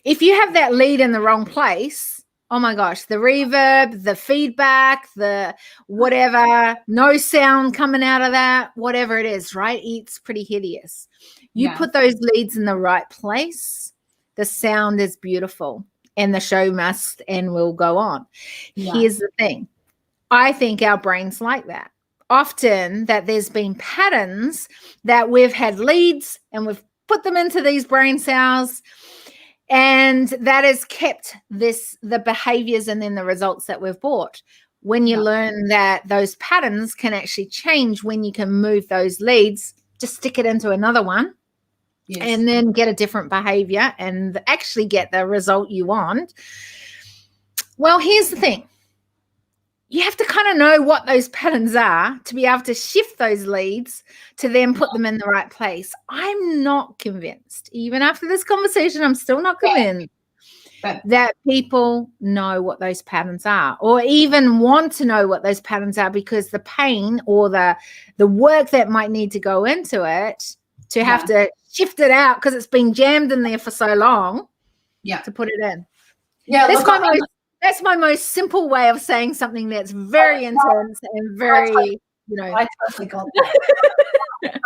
if you have that lead in the wrong place, oh my gosh, the reverb, the feedback, the whatever, no sound coming out of that, whatever it is, right? It's pretty hideous. You put those leads in the right place, the sound is beautiful, and the show must and will go on. Yeah. Here's the thing. I think our brain's like that. Often that there's been patterns that we've had leads and we've put them into these brain cells, and that has kept the behaviors and then the results that we've bought. When you learn that those patterns can actually change, when you can move those leads, just stick it into another one. Yes. And then get a different behavior and actually get the result you want. Well, here's the thing. You have to kind of know what those patterns are to be able to shift those leads to then put them in the right place. I'm not convinced. Even after this conversation, I'm still not convinced that people know what those patterns are, or even want to know what those patterns are, because the pain or the work that might need to go into it to have to shift it out because it's been jammed in there for so long to put it in. Yeah, that's my most simple way of saying something that's very intense and very, you know. I totally got that.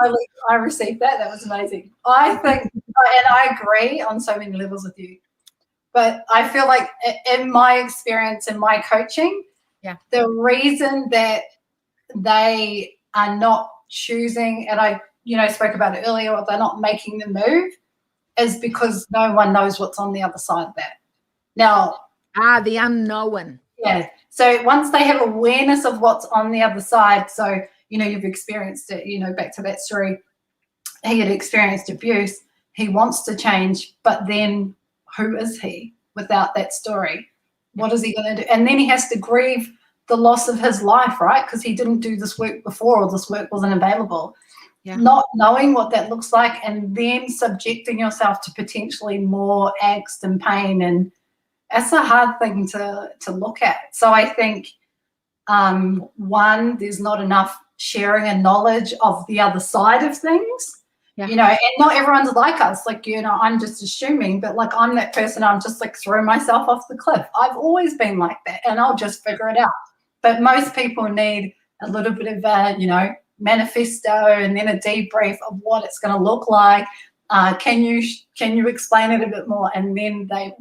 I received that. That was amazing. I think, and I agree on so many levels with you, but I feel like in my experience in my coaching, the reason that they are not choosing, and I, spoke about it earlier, or they're not making the move, is because no one knows what's on the other side of that. Now, the unknown. Yeah. So once they have awareness of what's on the other side, so, you've experienced it, back to that story, he had experienced abuse. He wants to change, but then who is he without that story? What is he going to do? And then he has to grieve the loss of his life, right? Because he didn't do this work before, or this work wasn't available. Yeah. Not knowing what that looks like, and then subjecting yourself to potentially more angst and pain, and that's a hard thing to look at. So I think, one, there's not enough sharing and knowledge of the other side of things, and not everyone's like us. Like, I'm just assuming, but like, I'm that person, I'm just like throwing myself off the cliff. I've always been like that, and I'll just figure it out. But most people need a little bit of manifesto, and then a debrief of what it's going to look like, Can you explain it a bit more? And then they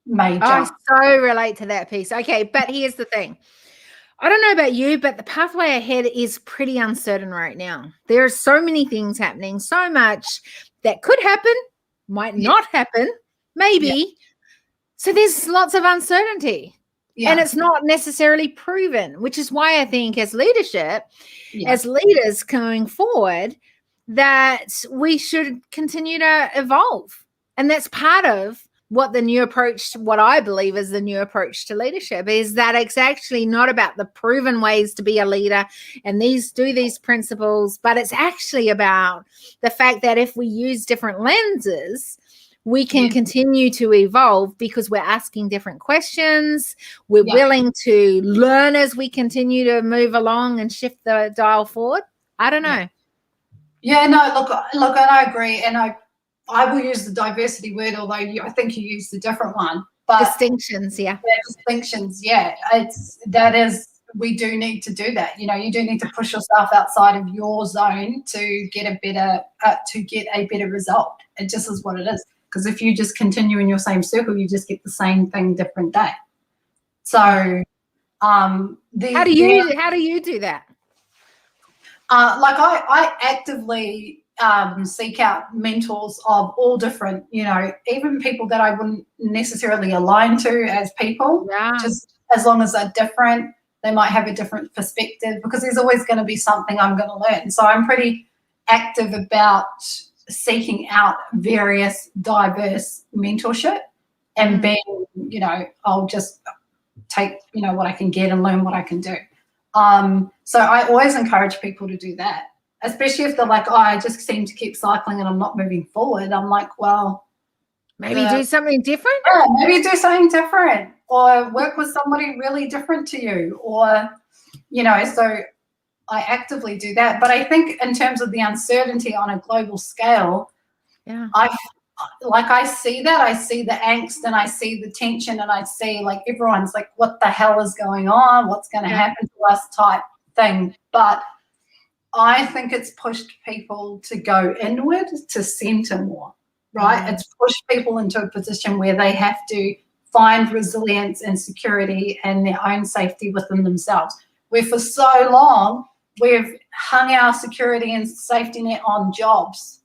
may jump. I so relate to that piece. Okay, but here's the thing. I don't know about you, but the pathway ahead is pretty uncertain right now. There are so many things happening, so much that could happen, might not happen, maybe. Yeah. So there's lots of uncertainty. Yeah. And it's not necessarily proven, which is why I think as leadership, as leaders going forward, that we should continue to evolve. And that's part of what the new approach, what I believe is the new approach to leadership, is that it's actually not about the proven ways to be a leader and these principles, but it's actually about the fact that if we use different lenses, we can continue to evolve because we're asking different questions. We're willing to learn as we continue to move along and shift the dial forward. I don't know. Yeah, no, look, and I agree. And I will use the diversity word, although I think you used a different one. But distinctions, distinctions, we do need to do that. You do need to push yourself outside of your zone to get a better result. It just is what it is. Because if you just continue in your same circle, you just get the same thing different day. So, how do you do that? I actively seek out mentors of all different, even people that I wouldn't necessarily align to as people. Yeah. Just as long as they're different, they might have a different perspective, because there's always going to be something I'm going to learn. So I'm pretty active about seeking out various diverse mentorship and being, I'll just take, what I can get and learn what I can do. So I always encourage people to do that, especially if they're like, oh, I just seem to keep cycling and I'm not moving forward. I'm like, well, maybe do something different. Yeah, maybe do something different, or work with somebody really different to you, or, so I actively do that. But I think in terms of the uncertainty on a global scale, I see that. I see the angst and I see the tension, and I see like everyone's like, what the hell is going on? What's going to happen to us type thing. But I think it's pushed people to go inward, to center more, right? It's pushed people into a position where they have to find resilience and security and their own safety within themselves, where for so long we've hung our security and safety net on jobs,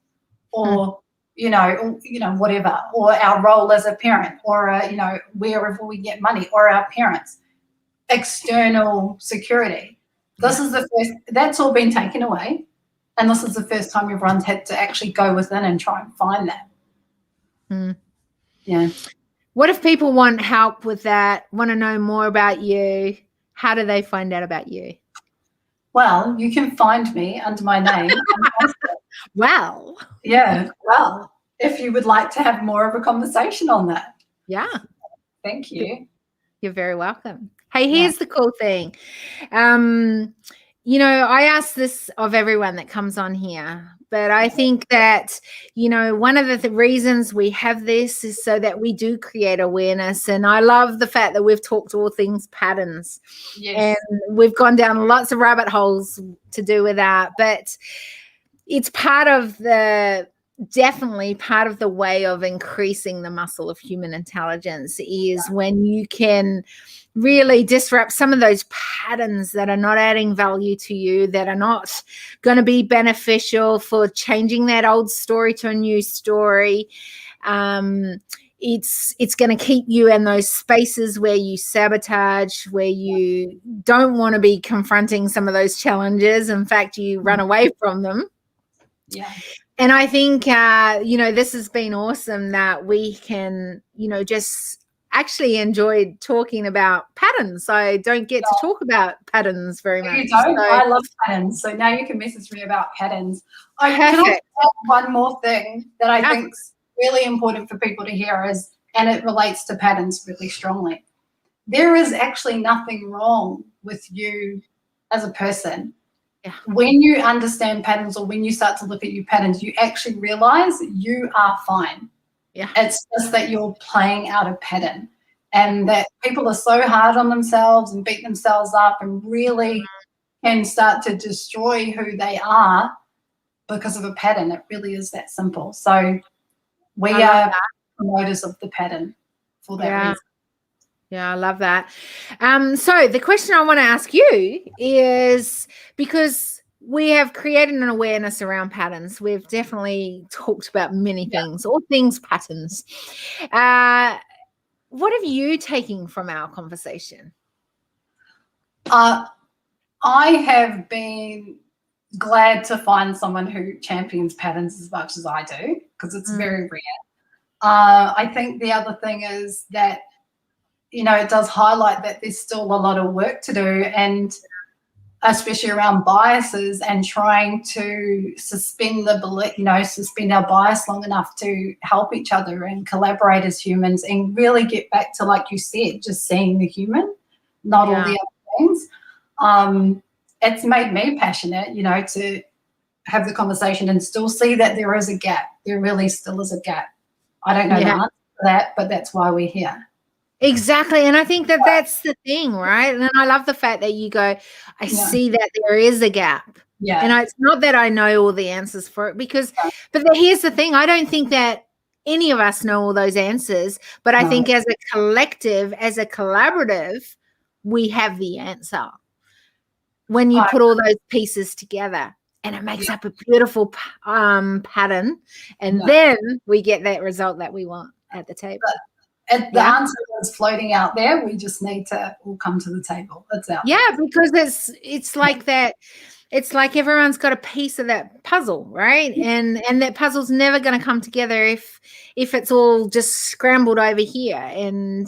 or whatever, or our role as a parent, or wherever we get money, or our parents. External security. This is the first. That's all been taken away, and this is the first time everyone's had to actually go within and try and find that. Yeah. What if people want help with that? Want to know more about you? How do they find out about you? Well, you can find me under my name. Well, if you would like to have more of a conversation on that. Yeah. Thank you. You're very welcome. Hey, here's the cool thing. I ask this of everyone that comes on here, but I think that, one of the reasons we have this is so that we do create awareness. And I love the fact that we've talked all things patterns. Yes. And we've gone down lots of rabbit holes to do with that. But it's definitely part of the way of increasing the muscle of human intelligence is when you can really disrupt some of those patterns that are not adding value to you, that are not going to be beneficial for changing that old story to a new story. It's going to keep you in those spaces where you sabotage, where you don't want to be confronting some of those challenges. In fact, you run away from them. Yeah. And I think, this has been awesome that we can, just actually enjoyed talking about patterns. I don't get to talk about patterns very much. You don't? I love patterns. So now you can message me about patterns. I can also add one more thing that I think is really important for people to hear and it relates to patterns really strongly. There is actually nothing wrong with you as a person. Yeah. When you understand patterns, or when you start to look at your patterns, you actually realize you are fine. Yeah. It's just that you're playing out a pattern, and that people are so hard on themselves and beat themselves up and really can start to destroy who they are because of a pattern. It really is that simple. So we are promoters of the pattern for that reason. Yeah, I love that. So the question I want to ask you is, because we have created an awareness around patterns. We've definitely talked about many things, all things patterns. What have you taken from our conversation? I have been glad to find someone who champions patterns as much as I do, because it's very rare. I think the other thing is that, it does highlight that there's still a lot of work to do, and especially around biases, and trying to suspend our bias long enough to help each other and collaborate as humans, and really get back to, like you said, just seeing the human, not all the other things. It's made me passionate, to have the conversation and still see that there is a gap. There really still is a gap. I don't know the answer to that, but that's why we're here. Exactly. And I think that that's the thing, right? And I love the fact that you go, I see that there is a gap. Yeah. And it's not that I know all the answers for it, because, but here's the thing. I don't think that any of us know all those answers, but I think as a collective, as a collaborative, we have the answer when you put all those pieces together, and it makes up a beautiful pattern. And then we get that result that we want at the table. The answer is floating out there. We just need to all come to the table. It's out there. Because it's like that. It's like everyone's got a piece of that puzzle, right? And that puzzle's never going to come together if it's all just scrambled over here. And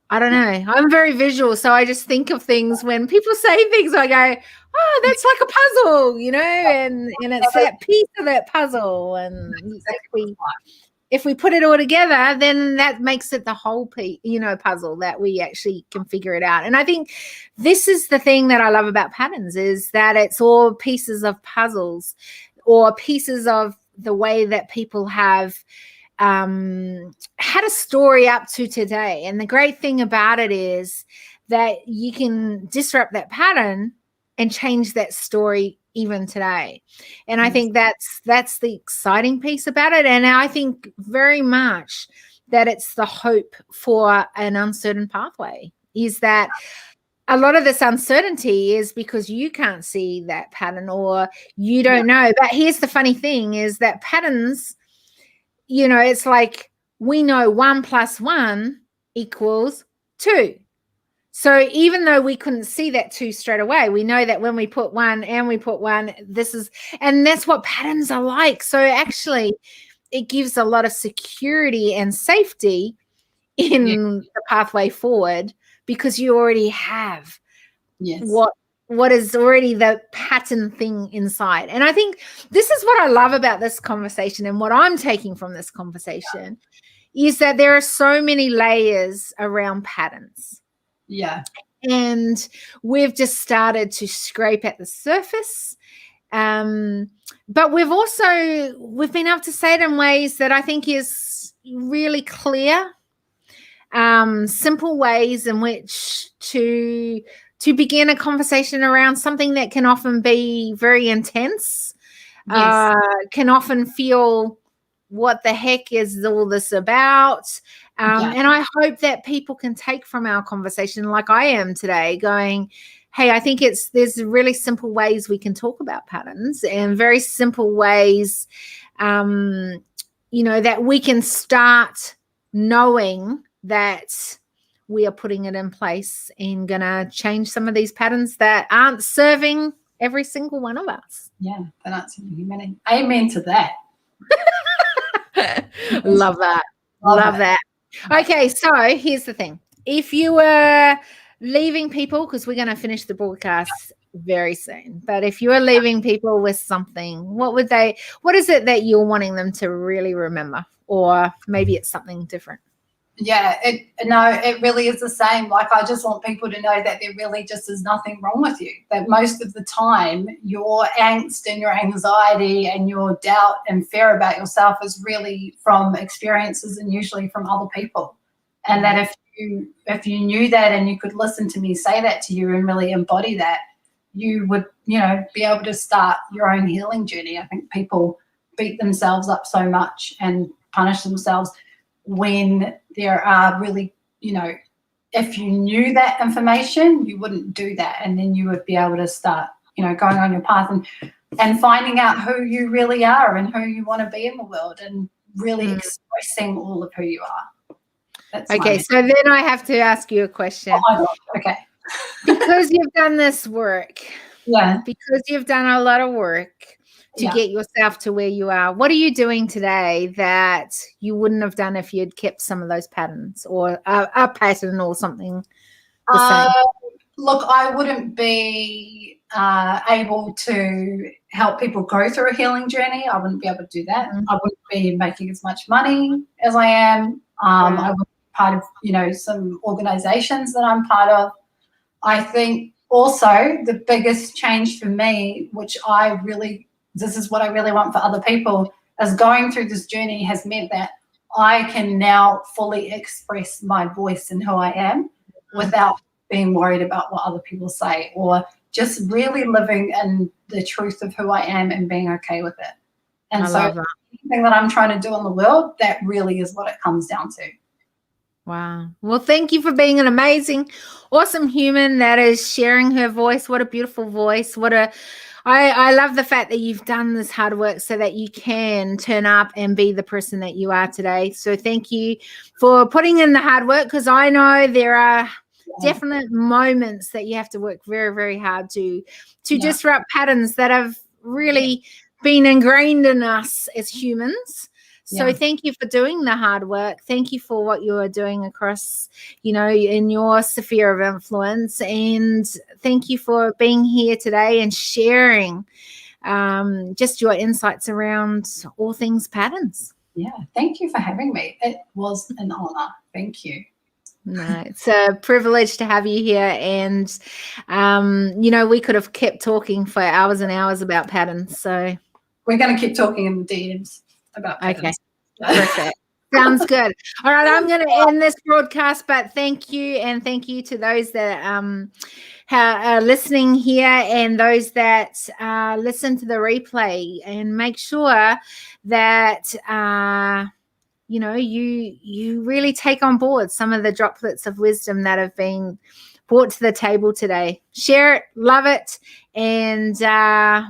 I don't know. I'm very visual, so I just think of things when people say things. I go, "Oh, that's like a puzzle," and it's that piece of that puzzle. And if we put it all together, then that makes it the whole puzzle that we actually can figure it out. And I think this is the thing that I love about patterns, is that it's all pieces of puzzles, or pieces of the way that people have had a story up to today. And the great thing about it is that you can disrupt that pattern and change that story even today. And I think that's the exciting piece about it. And I think very much that it's the hope for an uncertain pathway, is that a lot of this uncertainty is because you can't see that pattern, or you don't know. But here's the funny thing, is that patterns, it's like we know 1 + 1 = 2. So even though we couldn't see that 2 straight away, we know that when we put 1 and we put 1, and that's what patterns are like. So actually it gives a lot of security and safety in the pathway forward, because you already have what is already the pattern thing inside. And I think this is what I love about this conversation, and what I'm taking from this conversation is that there are so many layers around patterns. Yeah. And we've just started to scrape at the surface. But we've been able to say it in ways that I think is really clear, simple ways in which to begin a conversation around something that can often be very intense, can often feel, what the heck is all this about? And I hope that people can take from our conversation, like I am today, going, hey, I think there's really simple ways we can talk about patterns, and very simple ways, that we can start knowing that we are putting it in place and going to change some of these patterns that aren't serving every single one of us. Yeah, that aren't serving humanity. Amen to that. Love that. Love that. Okay, so here's the thing. If you were leaving people, because we're going to finish the broadcast very soon, but if you are leaving people with something, what is it that you're wanting them to really remember? Or maybe it's something different. Yeah, it really is the same. Like, I just want people to know that there really just is nothing wrong with you. That most of the time your angst and your anxiety and your doubt and fear about yourself is really from experiences, and usually from other people. And that if you knew that, and you could listen to me say that to you and really embody that, you would, you know, be able to start your own healing journey. I think people beat themselves up so much and punish themselves when there are really, you know, if you knew that information, you wouldn't do that. And then you would be able to start, you know, going on your path and finding out who you really are and who you want to be in the world and really expressing all of who you are. That's okay. So then I have to ask you a question. Oh my God. Okay. Because you've done this work. Yeah. Because you've done a lot of work to get yourself to where you are. What are you doing today that you wouldn't have done if you'd kept some of those patterns or a pattern or something the same? Look, I wouldn't be able to help people go through a healing journey. I wouldn't be able to do that. I wouldn't be making as much money as I am. I would be part of, you know, some organizations that I'm part of. I think also the biggest change for me, which this is what I really want for other people, is going through this journey has meant that I can now fully express my voice and who I am without being worried about what other people say, or just really living in the truth of who I am and being okay with it. And so anything that I'm trying to do in the world, that really is what it comes down to. Wow. Well, thank you for being an amazing, awesome human that is sharing her voice. What a beautiful voice. I love the fact that you've done this hard work so that you can turn up and be the person that you are today. So thank you for putting in the hard work, because I know there are definite moments that you have to work very, very hard to disrupt patterns that have really been ingrained in us as humans. So thank you for doing the hard work. Thank you for what you are doing across, you know, in your sphere of influence. And thank you for being here today and sharing just your insights around all things patterns. Yeah, thank you for having me. It was an honor. Thank you. No, it's a privilege to have you here. And, you know, we could have kept talking for hours and hours about patterns. So we're going to keep talking in the DMs about patterns. Okay, perfect. Sounds good. All right, I'm going to end this broadcast, but thank you, and thank you to those that are listening here and those that listen to the replay, and make sure that you know, you really take on board some of the droplets of wisdom that have been brought to the table today. Share it, love it, and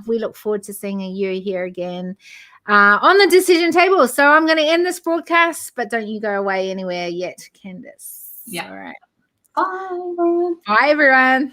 we look forward to seeing you here again on the decision table. So I'm going to end this broadcast, but don't you go away anywhere yet, Candice. Yeah. All right. Bye, everyone. Bye, everyone.